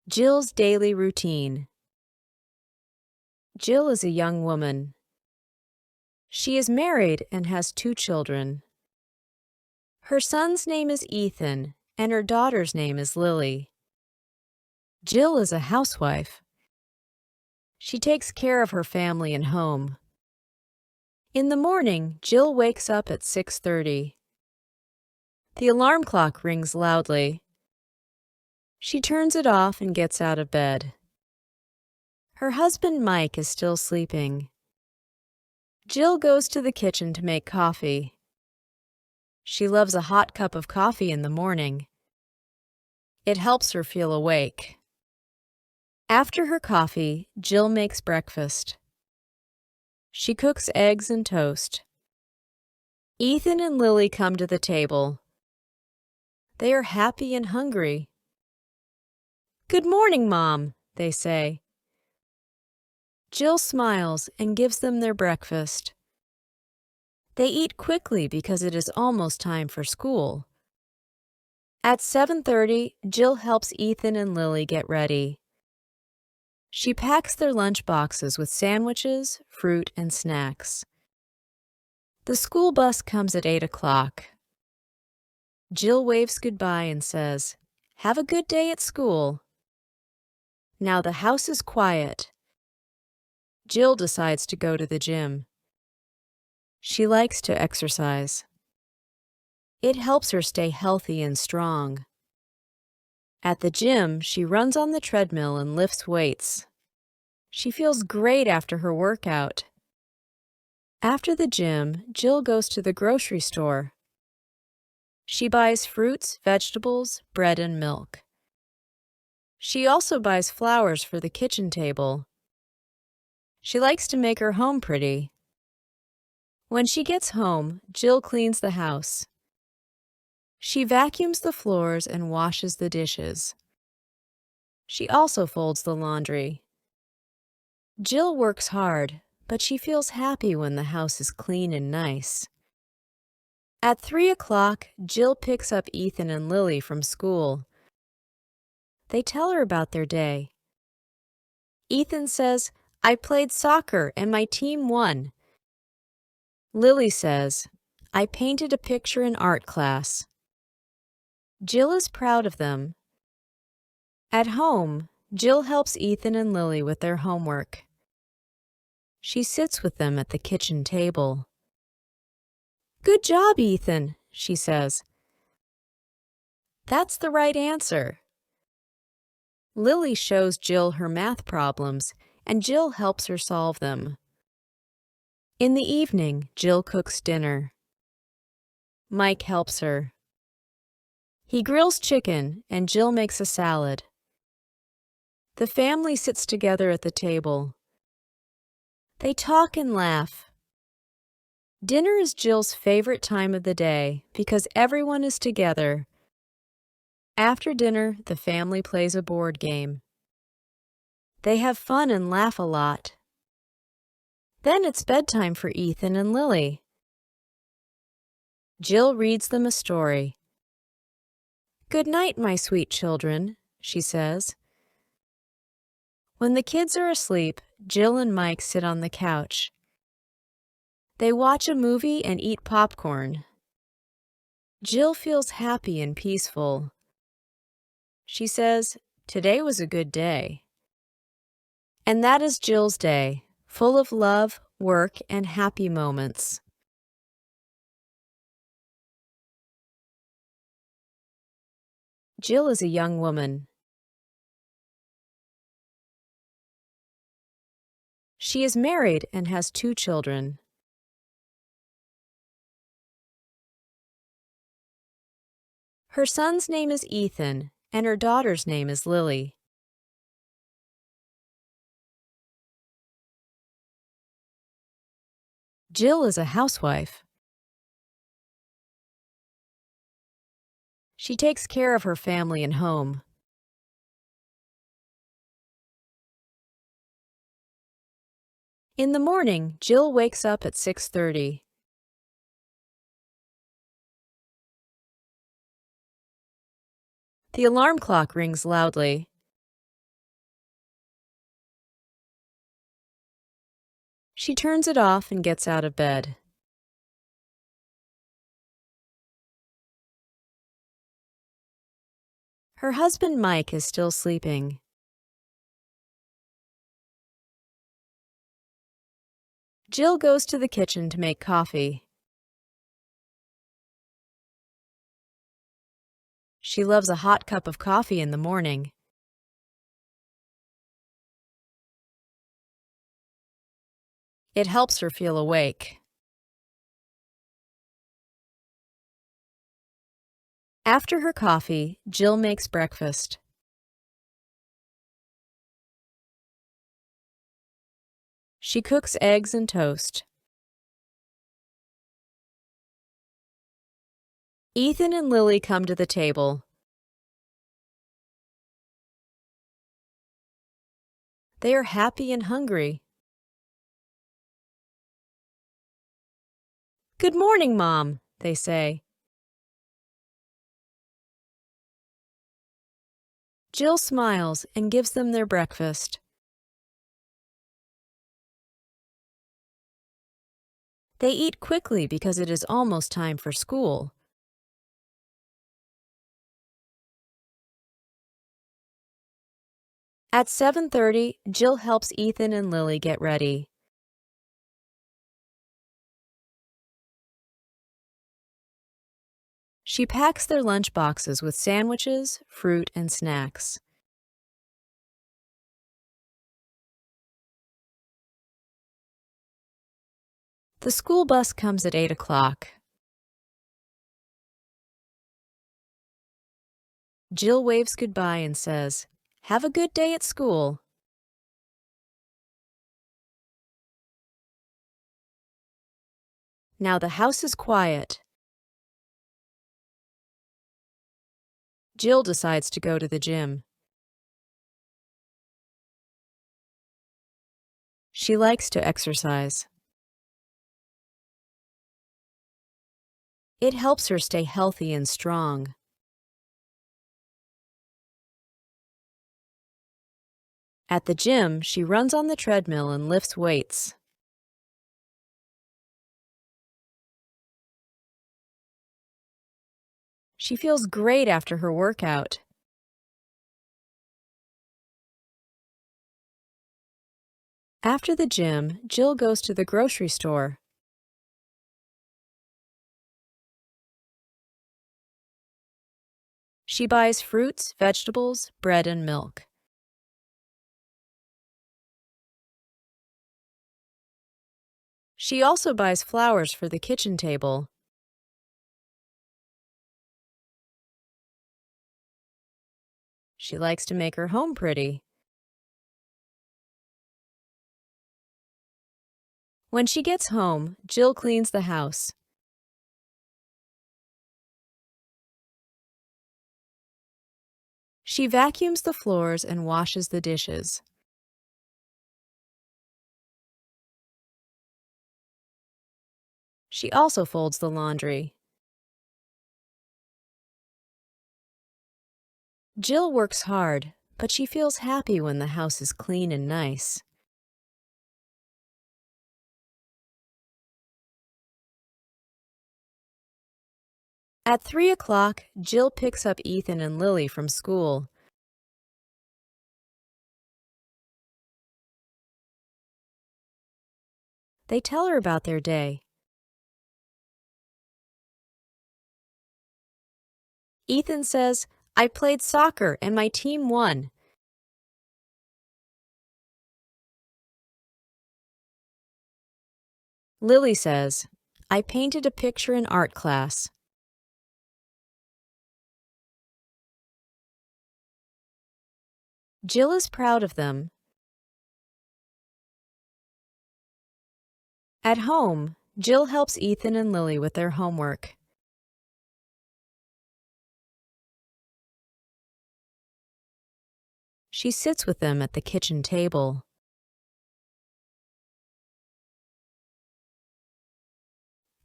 Jill's daily routine. Jill is a young woman. She is married and has 2 children. Her son's name is Ethan, and her daughter's name is Lily. Jill is a housewife. She takes care of her family and home. In the morning, Jill wakes up at 6:30. The alarm clock rings loudly. She turns it off and gets out of bed. Her husband Mike is still sleeping. Jill goes to the kitchen to make coffee. She loves a hot cup of coffee in the morning. It helps her feel awake. After her coffee, Jill makes breakfast. She cooks eggs and toast. Ethan and Lily come to the table. They are happy and hungry. "Good morning, Mom," they say. Jill smiles and gives them their breakfast. They eat quickly because it is almost time for school. At 7:30, Jill helps Ethan and Lily get ready. She packs their lunch boxes with sandwiches, fruit, and snacks. The school bus comes at 8 o'clock. Jill waves goodbye and says, "Have a good day at school." Now the house is quiet. Jill decides to go to the gym. She likes to exercise. It helps her stay healthy and strong. At the gym, she runs on the treadmill and lifts weights. She feels great after her workout. After the gym, Jill goes to the grocery store. She buys fruits, vegetables, bread, and milk. She also buys flowers for the kitchen table. She likes to make her home pretty. When she gets home, Jill cleans the house. She vacuums the floors and washes the dishes. She also folds the laundry. Jill works hard, but she feels happy when the house is clean and nice. At 3 o'clock, Jill picks up Ethan and Lily from school. They tell her about their day. Ethan says, "I played soccer and my team won." Lily says, "I painted a picture in art class." Jill is proud of them. At home, Jill helps Ethan and Lily with their homework. She sits with them at the kitchen table. "Good job, Ethan," she says. "That's the right answer." Lily shows Jill her math problems, and Jill helps her solve them. In the evening, Jill cooks dinner. Mike helps her. He grills chicken, and Jill makes a salad. The family sits together at the table. They talk and laugh. Dinner is Jill's favorite time of the day because everyone is together. After dinner, the family plays a board game. They have fun and laugh a lot. Then it's bedtime for Ethan and Lily. Jill reads them a story. "Good night, my sweet children," she says. When the kids are asleep, Jill and Mike sit on the couch. They watch a movie and eat popcorn. Jill feels happy and peaceful. She says, "Today was a good day." And that is Jill's day, full of love, work, and happy moments. Jill is a young woman. She is married and has 2 children. Her son's name is Ethan, and her daughter's name is Lily. Jill is a housewife. She takes care of her family and home. In the morning, Jill wakes up at 6:30. The alarm clock rings loudly. She turns it off and gets out of bed. Her husband Mike is still sleeping. Jill goes to the kitchen to make coffee. She loves a hot cup of coffee in the morning. It helps her feel awake. After her coffee, Jill makes breakfast. She cooks eggs and toast. Ethan and Lily come to the table. They are happy and hungry. "Good morning, Mom," they say. Jill smiles and gives them their breakfast. They eat quickly because it is almost time for school. At 7:30, Jill helps Ethan and Lily get ready. She packs their lunch boxes with sandwiches, fruit, and snacks. The school bus comes at 8 o'clock. Jill waves goodbye and says, "Have a good day at school." Now the house is quiet. Jill decides to go to the gym. She likes to exercise. It helps her stay healthy and strong. At the gym, she runs on the treadmill and lifts weights. She feels great after her workout. After the gym, Jill goes to the grocery store. She buys fruits, vegetables, bread, and milk. She also buys flowers for the kitchen table. She likes to make her home pretty. When she gets home, Jill cleans the house. She vacuums the floors and washes the dishes. She also folds the laundry. Jill works hard, but she feels happy when the house is clean and nice. At 3 o'clock, Jill picks up Ethan and Lily from school. They tell her about their day. Ethan says, "I played soccer and my team won." Lily says, "I painted a picture in art class." Jill is proud of them. At home, Jill helps Ethan and Lily with their homework. She sits with them at the kitchen table.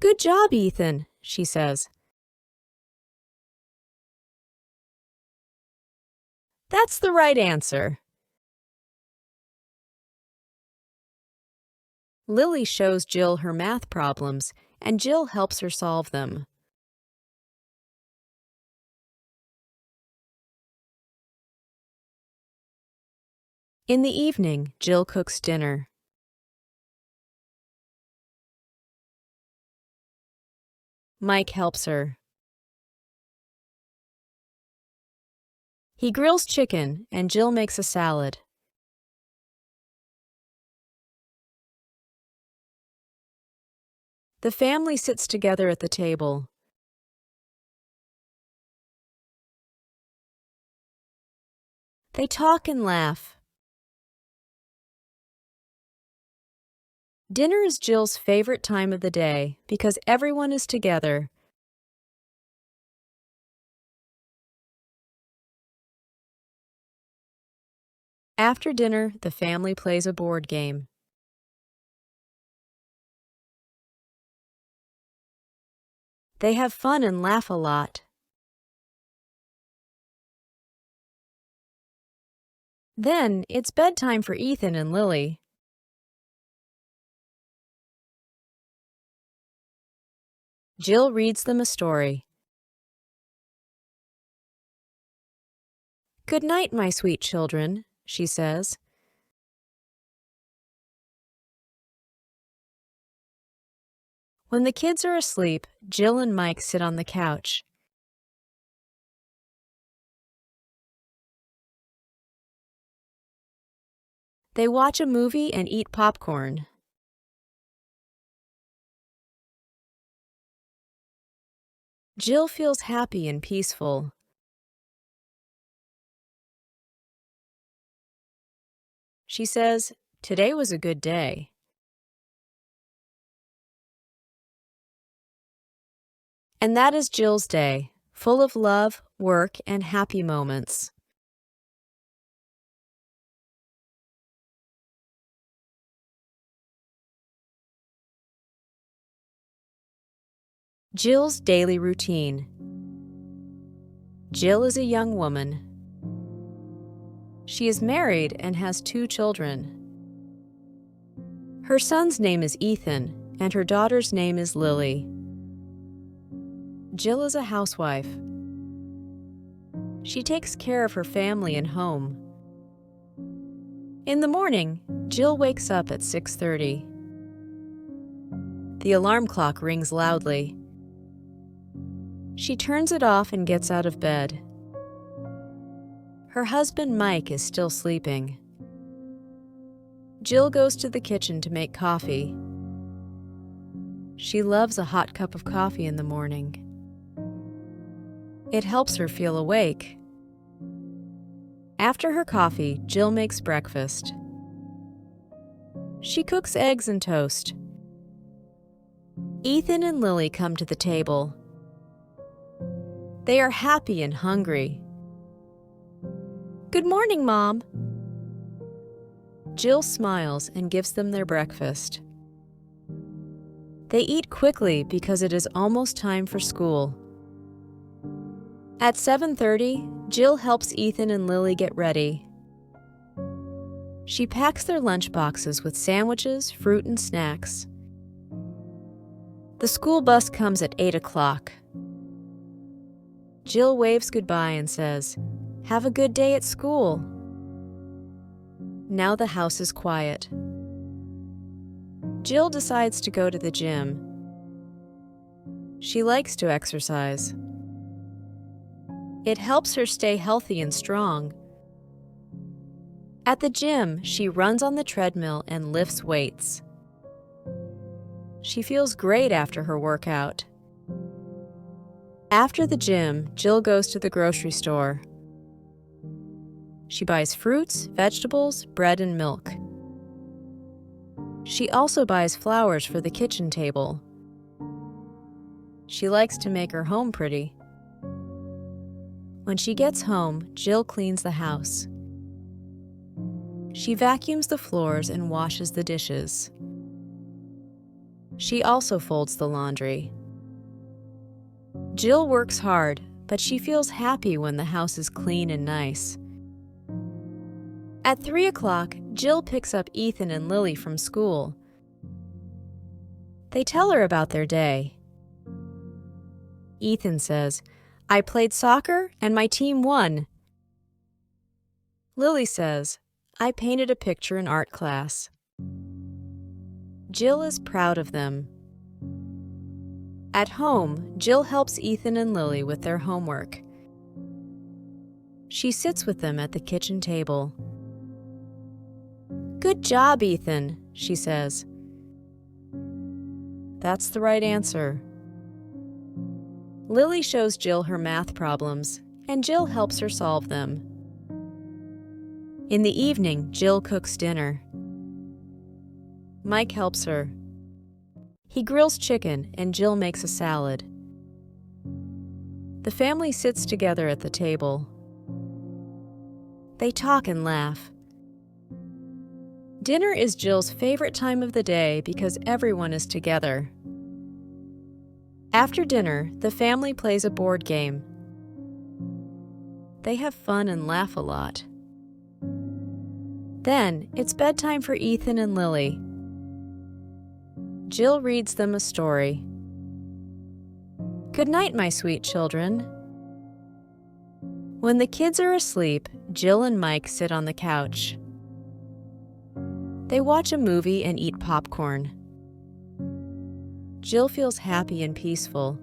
"Good job, Ethan," she says. "That's the right answer." Lily shows Jill her math problems, and Jill helps her solve them. In the evening, Jill cooks dinner. Mike helps her. He grills chicken, and Jill makes a salad. The family sits together at the table. They talk and laugh. Dinner is Jill's favorite time of the day because everyone is together. After dinner, the family plays a board game. They have fun and laugh a lot. Then, it's bedtime for Ethan and Lily. Jill reads them a story. "Good night, my sweet children," she says. When the kids are asleep, Jill and Mike sit on the couch. They watch a movie and eat popcorn. Jill feels happy and peaceful. She says, "Today was a good day." And that is Jill's day, full of love, work, and happy moments. Jill's daily routine. Jill is a young woman. She is married and has 2 children. Her son's name is Ethan, and her daughter's name is Lily. Jill is a housewife. She takes care of her family and home. In the morning, Jill wakes up at 6:30. The alarm clock rings loudly. She turns it off and gets out of bed. Her husband Mike is still sleeping. Jill goes to the kitchen to make coffee. She loves a hot cup of coffee in the morning. It helps her feel awake. After her coffee, Jill makes breakfast. She cooks eggs and toast. Ethan and Lily come to the table. They are happy and hungry. "Good morning, Mom." Jill smiles and gives them their breakfast. They eat quickly because it is almost time for school. At 7:30, Jill helps Ethan and Lily get ready. She packs their lunch boxes with sandwiches, fruit, and snacks. The school bus comes at 8 o'clock. Jill waves goodbye and says, "Have a good day at school." Now the house is quiet. Jill decides to go to the gym. She likes to exercise. It helps her stay healthy and strong. At the gym, she runs on the treadmill and lifts weights. She feels great after her workout. After the gym, Jill goes to the grocery store. She buys fruits, vegetables, bread, and milk. She also buys flowers for the kitchen table. She likes to make her home pretty. When she gets home, Jill cleans the house. She vacuums the floors and washes the dishes. She also folds the laundry. Jill works hard, but she feels happy when the house is clean and nice. At 3 o'clock, Jill picks up Ethan and Lily from school. They tell her about their day. Ethan says, "I played soccer and my team won." Lily says, "I painted a picture in art class." Jill is proud of them. At home, Jill helps Ethan and Lily with their homework. She sits with them at the kitchen table. "Good job, Ethan," she says. That's the right answer. Lily shows Jill her math problems, and Jill helps her solve them. In the evening, Jill cooks dinner. Mike helps her. He grills chicken, and Jill makes a salad. The family sits together at the table. They talk and laugh. Dinner is Jill's favorite time of the day because everyone is together. After dinner, the family plays a board game. They have fun and laugh a lot. Then, it's bedtime for Ethan and Lily. Jill reads them a story. "Good night, my sweet children." When the kids are asleep, Jill and Mike sit on the couch. They watch a movie and eat popcorn. Jill feels happy and peaceful.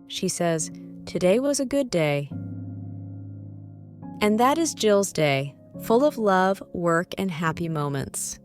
She says, "Today was a good day." And that is Jill's day, full of love, work, and happy moments.